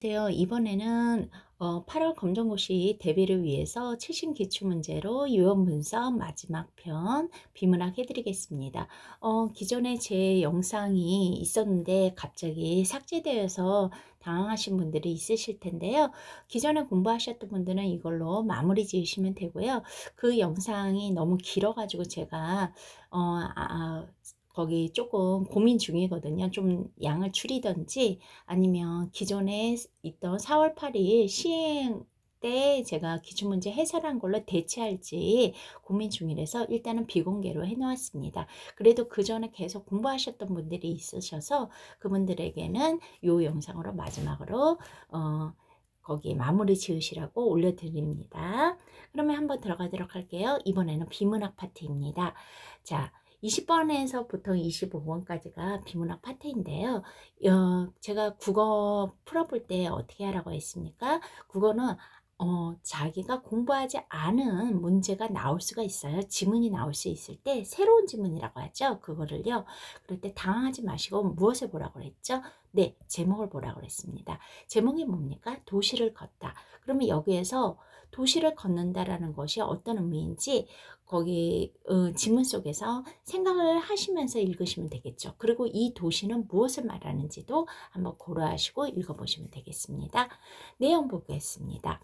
이번에는 8월 검정고시 대비를 위해서 최신 기출문제로 유형 분석 마지막 편 비문학 해드리겠습니다. 기존에 제 영상이 있었는데 갑자기 삭제되어서 당황하신 분들이 있으실 텐데요. 기존에 공부하셨던 분들은 이걸로 마무리 지으시면 되고요. 그 영상이 너무 길어가지고 제가 거기 조금 고민 중이거든요. 좀 양을 줄이든지 아니면 기존에 있던 4월 8일 시행 때 제가 기출문제 해설한 걸로 대체할지 고민 중이라서 일단은 비공개로 해놓았습니다. 그래도 그 전에 계속 공부하셨던 분들이 있으셔서 그분들에게는 이 영상으로 마지막으로 거기에 마무리 지으시라고 올려드립니다. 그러면 한번 들어가도록 할게요. 이번에는 비문학 파트입니다. 자, 20번에서 보통 25번까지가 비문학 파트인데요. 제가 국어 풀어볼 때 어떻게 하라고 했습니까? 국어는 자기가 공부하지 않은 문제가 나올 수가 있어요. 지문이 나올 수 있을 때 새로운 지문이라고 하죠. 그거를요. 그럴 때 당황하지 마시고 무엇을 보라고 그랬죠? 네, 제목을 보라고 그랬습니다. 제목이 뭡니까? 도시를 걷다. 그러면 여기에서 도시를 걷는다라는 것이 어떤 의미인지 거기 지문 속에서 생각을 하시면서 읽으시면 되겠죠. 그리고 이 도시는 무엇을 말하는지도 한번 고려하시고 읽어보시면 되겠습니다. 내용 보겠습니다.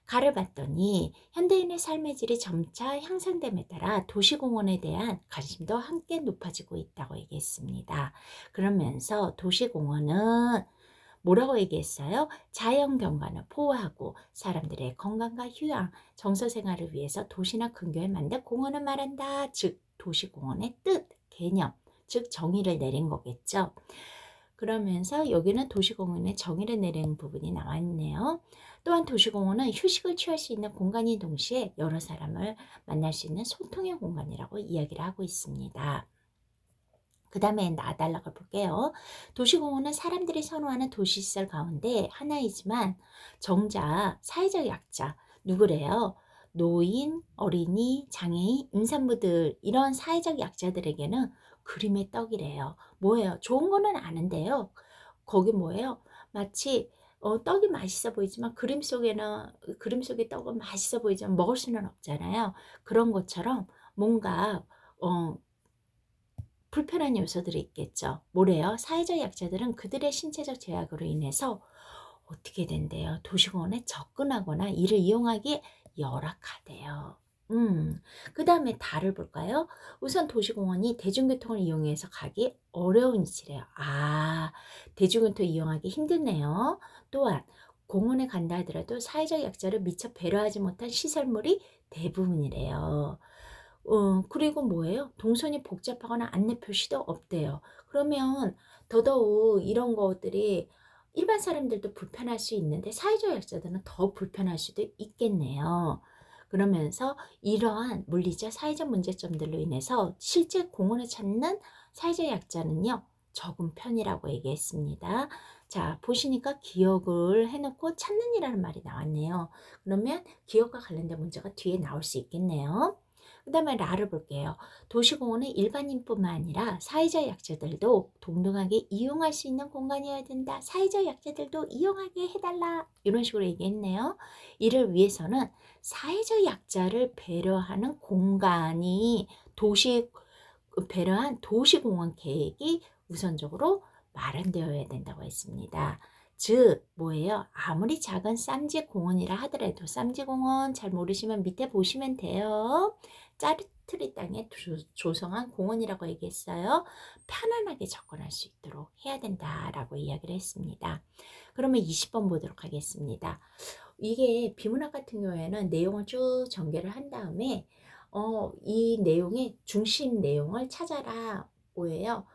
가를 봤더니 현대인의 삶의 질이 점차 향상됨에 따라 도시공원에 대한 관심도 함께 높아지고 있다고 얘기했습니다. 그러면서 도시공원은 뭐라고 얘기했어요? 자연 경관을 포화하고 사람들의 건강과 휴양, 정서 생활을 위해서 도시나 근교에 만든 공원을 말한다. 즉 도시공원의 뜻, 개념, 즉 정의를 내린 거겠죠. 그러면서 여기는 도시공원의 정의를 내리는 부분이 나와 있네요. 또한 도시공원은 휴식을 취할 수 있는 공간인 동시에 여러 사람을 만날 수 있는 소통의 공간이라고 이야기를 하고 있습니다. 그 다음에 나달라고 볼게요. 도시공원은 사람들이 선호하는 도시시설 가운데 하나이지만 정작 사회적 약자, 누구래요? 노인, 어린이, 장애인, 임산부들 이런 사회적 약자들에게는 그림의 떡이래요. 뭐예요? 좋은 거는 아는데요. 거기 뭐예요? 마치 떡이 맛있어 보이지만 그림 속의 떡은 맛있어 보이지만 먹을 수는 없잖아요. 그런 것처럼 뭔가 불편한 요소들이 있겠죠. 뭐래요? 사회적 약자들은 그들의 신체적 제약으로 인해서 어떻게 된대요? 도시공원에 접근하거나 이를 이용하기 열악하대요. 그 다음에 다를 볼까요? 우선 도시공원이 대중교통을 이용해서 가기 어려운 위치래요. 대중교통 이용하기 힘드네요. 또한 공원에 간다 하더라도 사회적 약자를 미처 배려하지 못한 시설물이 대부분이래요. 그리고 뭐예요? 동선이 복잡하거나 안내 표시도 없대요. 그러면 더더욱 이런 것들이 일반 사람들도 불편할 수 있는데 사회적 약자들은 더 불편할 수도 있겠네요. 그러면서 이러한 물리적 사회적 문제점들로 인해서 실제 공원을 찾는 사회적 약자는요 적은 편이라고 얘기했습니다. 자, 보시니까 기억을 해놓고 찾는 이라는 말이 나왔네요. 그러면 기억과 관련된 문제가 뒤에 나올 수 있겠네요. 그 다음에 라를 볼게요. 도시공원은 일반인뿐만 아니라 사회적 약자들도 동등하게 이용할 수 있는 공간이어야 된다. 사회적 약자들도 이용하게 해달라. 이런 식으로 얘기했네요. 이를 위해서는 사회적 약자를 배려하는 공간이 배려한 도시공원 계획이 우선적으로 마련되어야 된다고 했습니다. 즉 뭐예요? 아무리 작은 쌈지공원이라 하더라도 쌈지공원 잘 모르시면 밑에 보시면 돼요. 짜투리 땅에 조성한 공원이라고 얘기했어요. 편안하게 접근할 수 있도록 해야 된다라고 이야기를 했습니다. 그러면 20번 보도록 하겠습니다. 이게 비문학 같은 경우에는 내용을 쭉 전개를 한 다음에 이 내용의 중심 내용을 찾아라 뭐예요?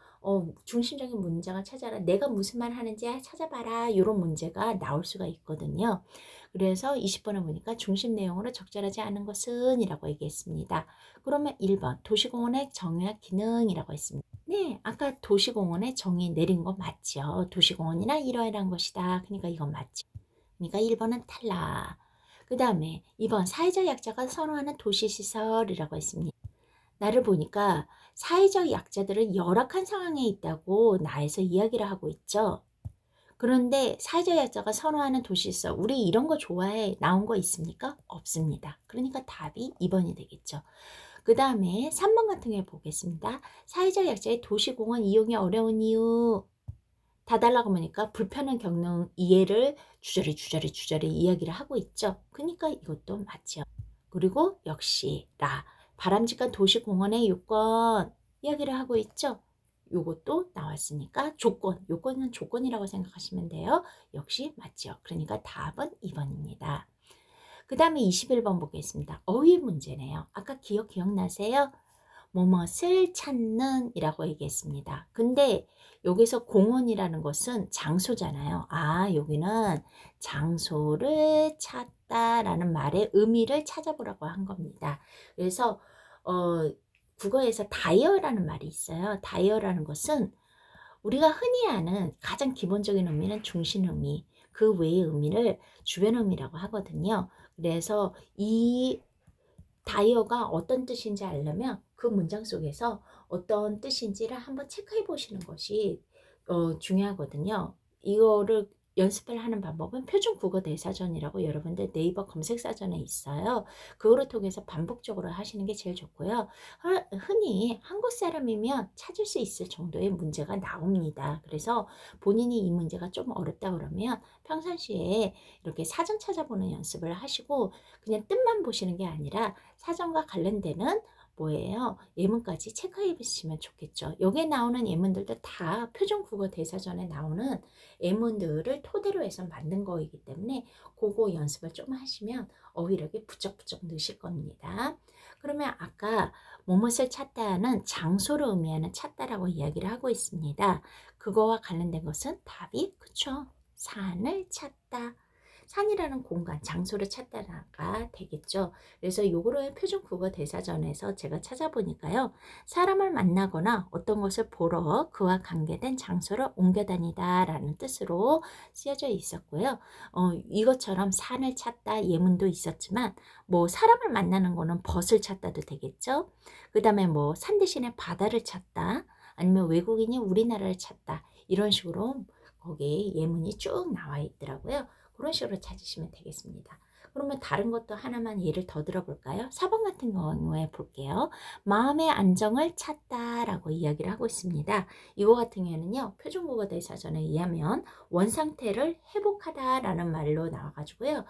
중심적인 문장을 찾아라. 내가 무슨 말 하는지 찾아봐라. 이런 문제가 나올 수가 있거든요. 그래서 20번에 보니까 중심 내용으로 적절하지 않은 것은 이라고 얘기했습니다. 그러면 1번 도시공원의 정의와 기능이라고 했습니다. 네, 아까 도시공원의 정의 내린 거 맞죠? 도시공원이나 이러이러한 것이다. 그러니까 이건 맞죠. 그러니까 1번은 탈락. 그 다음에 2번 사회적 약자가 선호하는 도시시설이라고 했습니다. 나를 보니까 사회적 약자들은 열악한 상황에 있다고 나에서 이야기를 하고 있죠. 그런데 사회적 약자가 선호하는 도시성, 우리 이런 거 좋아해 나온 거 있습니까? 없습니다. 그러니까 답이 2번이 되겠죠. 그 다음에 3번 같은 경우 보겠습니다. 사회적 약자의 도시공원 이용이 어려운 이유 다 달라고 보니까 불편한 겪는 이해를 주저리 이야기를 하고 있죠. 그러니까 이것도 맞죠. 그리고 역시 바람직한 도시공원의 요건 이야기를 하고 있죠. 요것도 나왔으니까 요건은 조건이라고 생각하시면 돼요. 역시 맞죠. 그러니까 답은 2번입니다. 그 다음에 21번 보겠습니다. 어휘 문제네요. 아까 기억나세요? 뭐뭇을 찾는 이라고 얘기했습니다. 근데 여기서 공원이라는 것은 장소잖아요. 여기는 장소를 찾다라는 말의 의미를 찾아보라고 한 겁니다. 그래서 국어에서 다이어라는 말이 있어요. 다이어라는 것은 우리가 흔히 아는 가장 기본적인 의미는 중심 의미, 그 외의 의미를 주변 의미라고 하거든요. 그래서 이 다이어가 어떤 뜻인지 알려면 그 문장 속에서 어떤 뜻인지를 한번 체크해 보시는 것이 중요하거든요. 이거를 연습을 하는 방법은 표준국어대사전이라고 여러분들 네이버 검색사전에 있어요. 그거를 통해서 반복적으로 하시는 게 제일 좋고요. 흔히 한국 사람이면 찾을 수 있을 정도의 문제가 나옵니다. 그래서 본인이 이 문제가 좀 어렵다 그러면 평상시에 이렇게 사전 찾아보는 연습을 하시고 그냥 뜻만 보시는 게 아니라 사전과 관련되는 뭐예요? 예문까지 체크해 보시면 좋겠죠. 여기에 나오는 예문들도 다 표준국어 대사전에 나오는 예문들을 토대로 해서 만든 거이기 때문에 그거 연습을 좀 하시면 어휘력이 부쩍부쩍 느실 겁니다. 그러면 아까 무엇을 찾다는 장소를 의미하는 찾다라고 이야기를 하고 있습니다. 그거와 관련된 것은 답이 그쵸? 산을 찾다. 산이라는 공간, 장소를 찾다가 되겠죠. 그래서 요거를 표준국어 대사전에서 제가 찾아보니까요. 사람을 만나거나 어떤 것을 보러 그와 관계된 장소를 옮겨 다니다 라는 뜻으로 쓰여져 있었고요. 이것처럼 산을 찾다 예문도 있었지만 뭐 사람을 만나는 거는 벗을 찾다도 되겠죠. 그 다음에 뭐 산 대신에 바다를 찾다 아니면 외국인이 우리나라를 찾다 이런 식으로 거기에 예문이 쭉 나와 있더라고요. 그런 식으로 찾으시면 되겠습니다. 그러면 다른 것도 하나만 예를 더 들어볼까요? 4번 같은 경우에 볼게요. 마음의 안정을 찾다라고 이야기를 하고 있습니다. 이거 같은 경우는요. 표준국어 대사전에 의하면 원상태를 회복하다라는 말로 나와가지고요.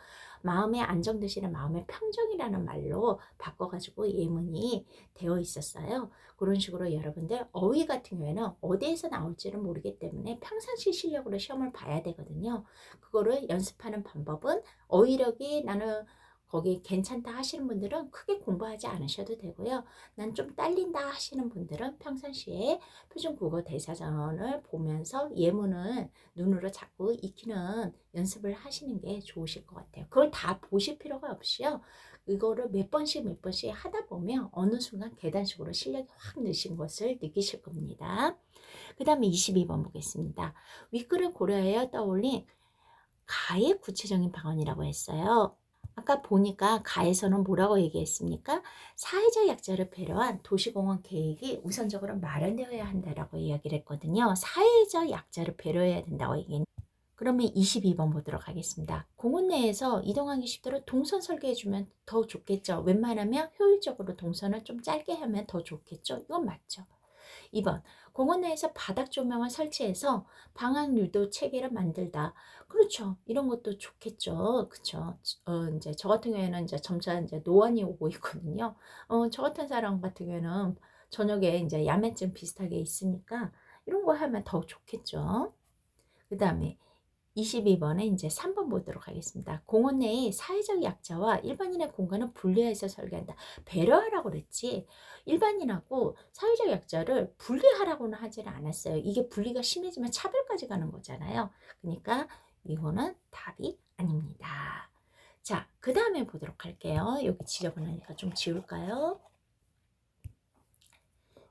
마음의 안정 대신에 마음의 평정이라는 말로 바꿔가지고 예문이 되어 있었어요. 그런 식으로 여러분들 어휘 같은 경우에는 어디에서 나올지는 모르기 때문에 평상시 실력으로 시험을 봐야 되거든요. 그거를 연습하는 방법은 어휘력이 나는 거기 괜찮다 하시는 분들은 크게 공부하지 않으셔도 되고요. 난 좀 딸린다 하시는 분들은 평상시에 표준국어 대사전을 보면서 예문을 눈으로 자꾸 익히는 연습을 하시는 게 좋으실 것 같아요. 그걸 다 보실 필요가 없이요. 이거를 몇 번씩 하다 보면 어느 순간 계단식으로 실력이 확 느신 것을 느끼실 겁니다. 그 다음에 22번 보겠습니다. 윗글을 고려하여 떠올린 가의 구체적인 방언이라고 했어요. 아까 보니까 가에서는 뭐라고 얘기했습니까? 사회적 약자를 배려한 도시공원 계획이 우선적으로 마련되어야 한다라고 이야기를 했거든요. 사회적 약자를 배려해야 된다고 얘기했는데 그러면 22번 보도록 하겠습니다. 공원 내에서 이동하기 쉽도록 동선 설계해주면 더 좋겠죠. 웬만하면 효율적으로 동선을 좀 짧게 하면 더 좋겠죠. 이건 맞죠. 2번 공원 내에서 바닥 조명을 설치해서 방학 유도 체계를 만들다. 그렇죠. 이런 것도 좋겠죠. 그렇죠. 이제 저 같은 경우에는 이제 점차 이제 노안이 오고 있거든요. 저 같은 사람 같은 경우에는 저녁에 이제 야매증 비슷하게 있으니까 이런 거 하면 더 좋겠죠. 그 다음에 22번에 이제 3번 보도록 하겠습니다. 공원 내의 사회적 약자와 일반인의 공간을 분리해서 설계한다. 배려하라고 그랬지 일반인하고 사회적 약자를 분리하라고는 하지는 않았어요. 이게 분리가 심해지면 차별까지 가는 거잖아요. 그러니까 이거는 답이 아닙니다. 자, 그 다음에 보도록 할게요. 여기 지저분하니까 좀 지울까요?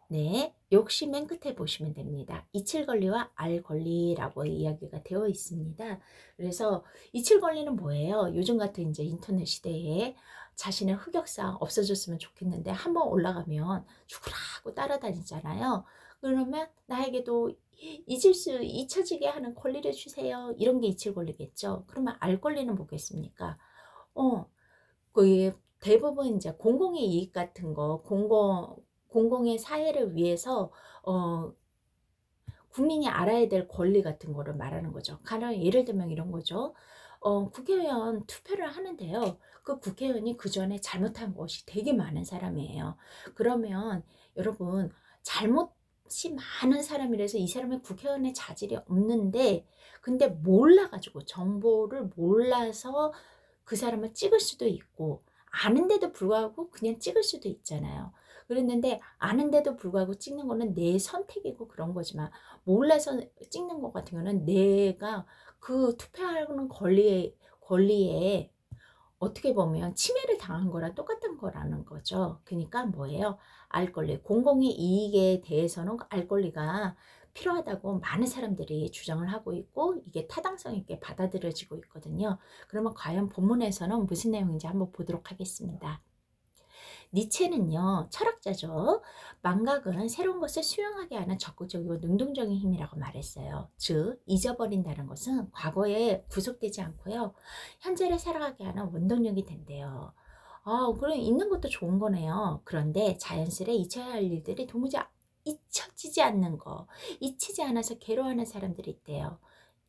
네, 역시 맨 끝에 보시면 됩니다. 이칠권리와 알권리라고 이야기가 되어 있습니다. 그래서 이칠권리는 뭐예요? 요즘 같은 이제 인터넷 시대에 자신의 흑역사 없어졌으면 좋겠는데 한번 올라가면 죽으라고 따라다니잖아요. 그러면 나에게도 잊혀지게 하는 권리를 주세요. 이런 게 잊힐 권리겠죠. 그러면 알 권리는 뭐겠습니까? 어, 그 대부분 이제 공공의 이익 같은 거, 공공의 사회를 위해서 국민이 알아야 될 권리 같은 거를 말하는 거죠. 가령 예를 들면 이런 거죠. 국회의원 투표를 하는데요. 그 국회의원이 그 전에 잘못한 것이 되게 많은 사람이에요. 그러면 여러분, 잘못이 많은 사람이라서 이 사람의 국회의원의 자질이 없는데, 근데 몰라가지고, 정보를 몰라서 그 사람을 찍을 수도 있고, 아는데도 불구하고 그냥 찍을 수도 있잖아요. 그랬는데 아는데도 불구하고 찍는 거는 내 선택이고 그런 거지만, 몰라서 찍는 것 같은 거는 내가 그 투표하는 권리에 어떻게 보면 침해를 당한 거랑 똑같은 거라는 거죠. 그러니까 뭐예요? 알 권리, 공공의 이익에 대해서는 알 권리가 필요하다고 많은 사람들이 주장을 하고 있고, 이게 타당성 있게 받아들여지고 있거든요. 그러면 과연 본문에서는 무슨 내용인지 한번 보도록 하겠습니다. 니체는요, 철학자죠. 망각은 새로운 것을 수용하게 하는 적극적이고 능동적인 힘이라고 말했어요. 즉, 잊어버린다는 것은 과거에 구속되지 않고요, 현재를 살아가게 하는 원동력이 된대요. 그럼 잊는 것도 좋은 거네요. 그런데 자연스레 잊혀야 할 일들이 도무지 잊혀지지 않는 거, 잊히지 않아서 괴로워하는 사람들이 있대요.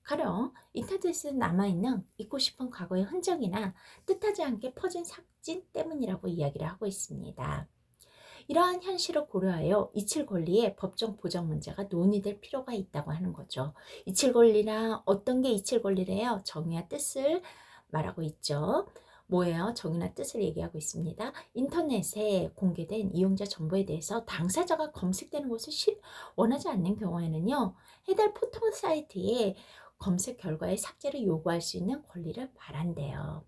가령 인터넷에 남아있는 잊고 싶은 과거의 흔적이나 뜻하지 않게 퍼진 삭진 때문이라고 이야기를 하고 있습니다. 이러한 현실을 고려하여 잊힐 권리의 법적 보장 문제가 논의될 필요가 있다고 하는 거죠. 잊힐 권리나 어떤 게 잊힐 권리래요? 정의와 뜻을 말하고 있죠. 뭐예요? 정의나 뜻을 얘기하고 있습니다. 인터넷에 공개된 이용자 정보에 대해서 당사자가 검색되는 것을 원하지 않는 경우에는요, 해당 포털 사이트에 검색 결과의 삭제를 요구할 수 있는 권리를 말한대요.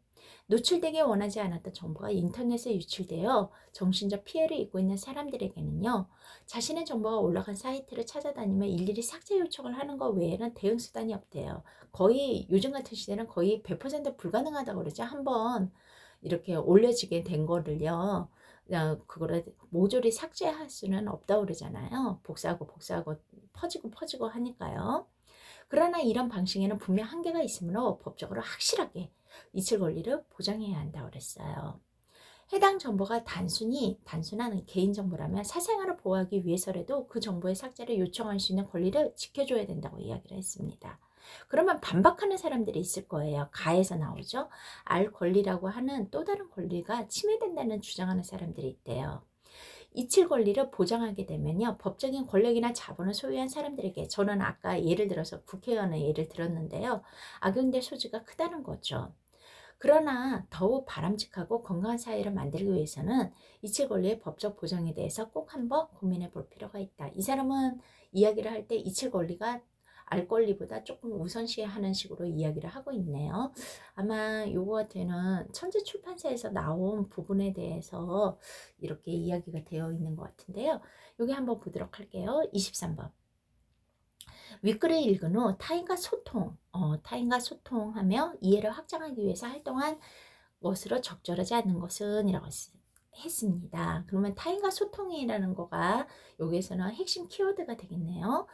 노출되기 원하지 않았던 정보가 인터넷에 유출되어 정신적 피해를 입고 있는 사람들에게는요, 자신의 정보가 올라간 사이트를 찾아다니며 일일이 삭제 요청을 하는 것 외에는 대응 수단이 없대요. 거의 요즘 같은 시대는 거의 100% 불가능하다고 그러죠. 한번 이렇게 올려지게 된 거를요, 그거를 모조리 삭제할 수는 없다고 그러잖아요. 복사하고 퍼지고 하니까요. 그러나 이런 방식에는 분명 한계가 있으므로 법적으로 확실하게 잊힐 권리를 보장해야 한다고 그랬어요. 해당 정보가 단순한 개인정보라면 사생활을 보호하기 위해서라도 그 정보의 삭제를 요청할 수 있는 권리를 지켜줘야 된다고 이야기를 했습니다. 그러면 반박하는 사람들이 있을 거예요. 가에서 나오죠. 알 권리라고 하는 또 다른 권리가 침해된다는 주장하는 사람들이 있대요. 잊힐 권리를 보장하게 되면요, 법적인 권력이나 자본을 소유한 사람들에게, 저는 아까 예를 들어서 국회의원의 예를 들었는데요, 악용될 소지가 크다는 거죠. 그러나 더욱 바람직하고 건강한 사회를 만들기 위해서는 잊힐 권리의 법적 보장에 대해서 꼭 한번 고민해 볼 필요가 있다. 이 사람은 이야기를 할 때 잊힐 권리가 알 권리보다 조금 우선시하는 식으로 이야기를 하고 있네요. 아마 요거 같은 천재 출판사에서 나온 부분에 대해서 이렇게 이야기가 되어 있는 것 같은데요. 여기 한번 보도록 할게요. 23번. 윗글을 읽은 후 타인과 소통하며 이해를 확장하기 위해서 활동한 것으로 적절하지 않는 것은 이라고 했습니다. 그러면 타인과 소통이라는 거가 여기에서는 핵심 키워드가 되겠네요.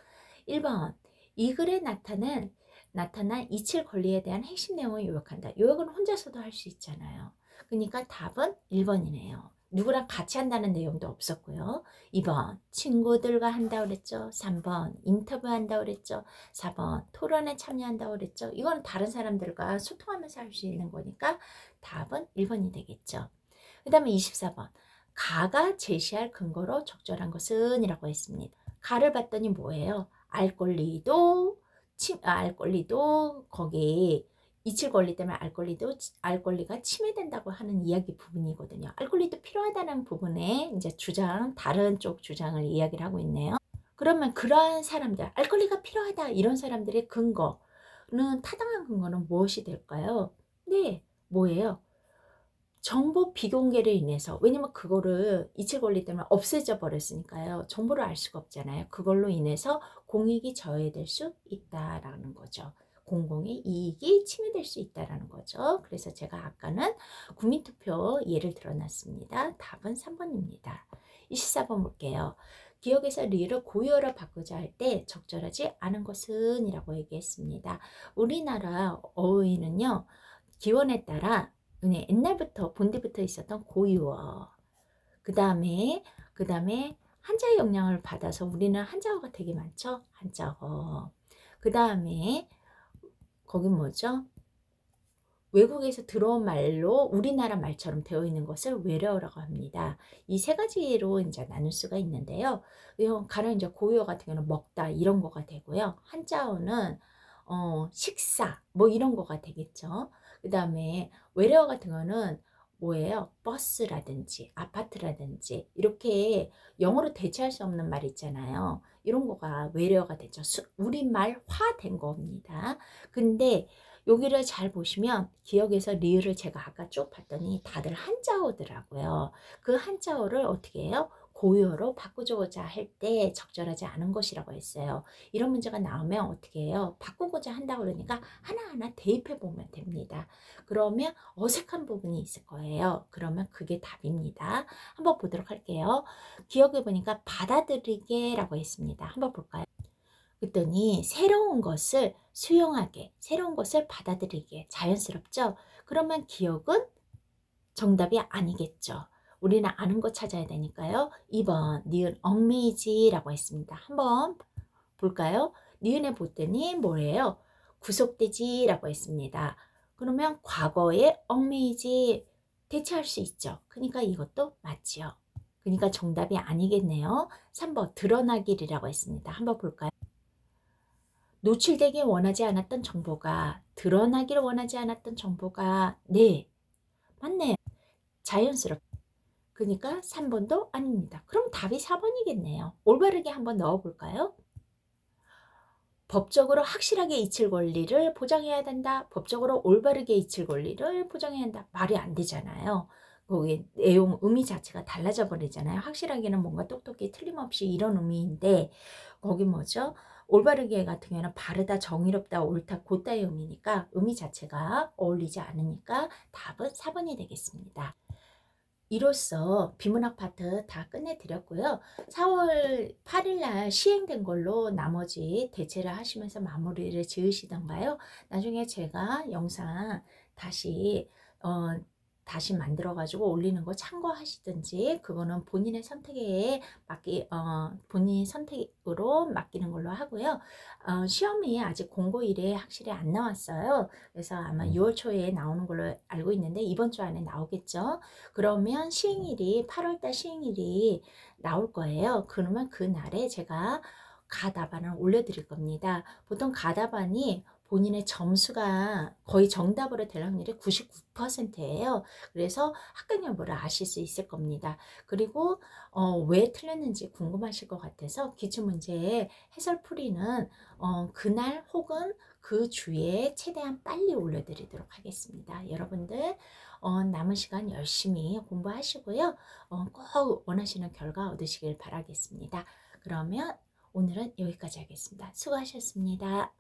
1번. 이 글에 나타난 잊힐 권리에 대한 핵심 내용을 요약한다. 요약은 혼자서도 할 수 있잖아요. 그러니까 답은 1번이네요. 누구랑 같이 한다는 내용도 없었고요. 2번 친구들과 한다고 그랬죠. 3번 인터뷰한다고 그랬죠. 4번 토론에 참여한다고 그랬죠. 이건 다른 사람들과 소통하면서 할 수 있는 거니까 답은 1번이 되겠죠. 그 다음에 24번. 가가 제시할 근거로 적절한 것은 이라고 했습니다. 가를 봤더니 뭐예요? 알 권리도 거기 잊힐 권리 때문에 알 권리가 침해된다고 하는 이야기 부분이거든요. 알 권리도 필요하다는 부분에 이제 다른 쪽 주장을 이야기를 하고 있네요. 그러면 그러한 사람들, 알 권리가 필요하다 이런 사람들의 타당한 근거는 무엇이 될까요? 네, 뭐예요? 정보 비공개로 인해서, 왜냐면 그거를 잊힐 권리 때문에 없애져 버렸으니까요. 정보를 알 수가 없잖아요. 그걸로 인해서 공익이 저해될 수 있다라는 거죠. 공공의 이익이 침해될 수 있다라는 거죠. 그래서 제가 아까는 국민투표 예를 들어놨습니다. 답은 3번입니다. 24번 볼게요. 기억에서 리를 고유어로 바꾸자 할 때 적절하지 않은 것은 이라고 얘기했습니다. 우리나라 어휘는요, 기원에 따라 옛날부터 본디부터 있었던 고유어, 그 다음에 한자의 영향을 받아서 우리는 한자어가 되게 많죠. 한자어. 그 다음에 거긴 뭐죠? 외국에서 들어온 말로 우리나라 말처럼 되어 있는 것을 외래어라고 합니다. 이 세 가지로 이제 나눌 수가 있는데요. 가령 이제 고유어 같은 경우는 먹다 이런 거가 되고요. 한자어는 식사 뭐 이런 거가 되겠죠. 그 다음에 외래어 같은 거는 뭐예요? 버스라든지 아파트라든지 이렇게 영어로 대체할 수 없는 말 있잖아요. 이런 거가 외래어가 되죠. 우리말화 된 겁니다. 근데 여기를 잘 보시면 기억에서 리을을 제가 아까 쭉 봤더니 다들 한자어더라고요. 그 한자어를 어떻게 해요? 고유어로 바꾸고자 할 때 적절하지 않은 것이라고 했어요. 이런 문제가 나오면 어떻게 해요? 바꾸고자 한다고 그러니까 하나하나 대입해 보면 됩니다. 그러면 어색한 부분이 있을 거예요. 그러면 그게 답입니다. 한번 보도록 할게요. 기억해 보니까 받아들이게 라고 했습니다. 한번 볼까요? 그랬더니 새로운 것을 수용하게, 새로운 것을 받아들이게, 자연스럽죠? 그러면 기억은 정답이 아니겠죠. 우리는 아는 거 찾아야 되니까요. 2번 니은 얽매이지라고 했습니다. 한번 볼까요? 니은에 보더니 뭐예요? 구속되지라고 했습니다. 그러면 과거에 얽매이지 대체할 수 있죠. 그러니까 이것도 맞지요. 그러니까 정답이 아니겠네요. 3번 드러나길이라고 했습니다. 한번 볼까요? 노출되길 원하지 않았던 정보가 드러나기를 원하지 않았던 정보가 네 맞네요. 자연스럽게. 그러니까 3번도 아닙니다. 그럼 답이 4번이겠네요. 올바르게 한번 넣어볼까요? 법적으로 확실하게 잊힐 권리를 보장해야 된다. 법적으로 올바르게 잊힐 권리를 보장해야 한다. 말이 안 되잖아요. 거기 내용 의미 자체가 달라져 버리잖아요. 확실하게는 뭔가 똑똑히 틀림없이 이런 의미인데 거기 뭐죠? 올바르게 같은 경우는 바르다, 정의롭다, 옳다, 곧다의 의미니까 의미 자체가 어울리지 않으니까 답은 4번이 되겠습니다. 이로써 비문학 파트 다 끝내드렸고요. 4월 8일 날 시행된 걸로 나머지 대체를 하시면서 마무리를 지으시던가요. 나중에 제가 영상 다시 만들어 가지고 올리는 거 참고하시든지 그거는 본인의 선택에 본인 선택으로 맡기는 걸로 하고요. 시험이 아직 공고일에 확실히 안 나왔어요. 그래서 아마 6월 초에 나오는 걸로 알고 있는데 이번 주 안에 나오겠죠. 그러면 시행일이 8월달 시행일이 나올 거예요. 그러면 그날에 제가 가답안을 올려드릴 겁니다. 보통 가답안이 본인의 점수가 거의 정답으로 될 확률이 99%예요. 그래서 합격 여부를 아실 수 있을 겁니다. 그리고 왜 틀렸는지 궁금하실 것 같아서 기출문제의 해설풀이는 그날 혹은 그 주에 최대한 빨리 올려드리도록 하겠습니다. 여러분들 남은 시간 열심히 공부하시고요. 꼭 원하시는 결과 얻으시길 바라겠습니다. 그러면 오늘은 여기까지 하겠습니다. 수고하셨습니다.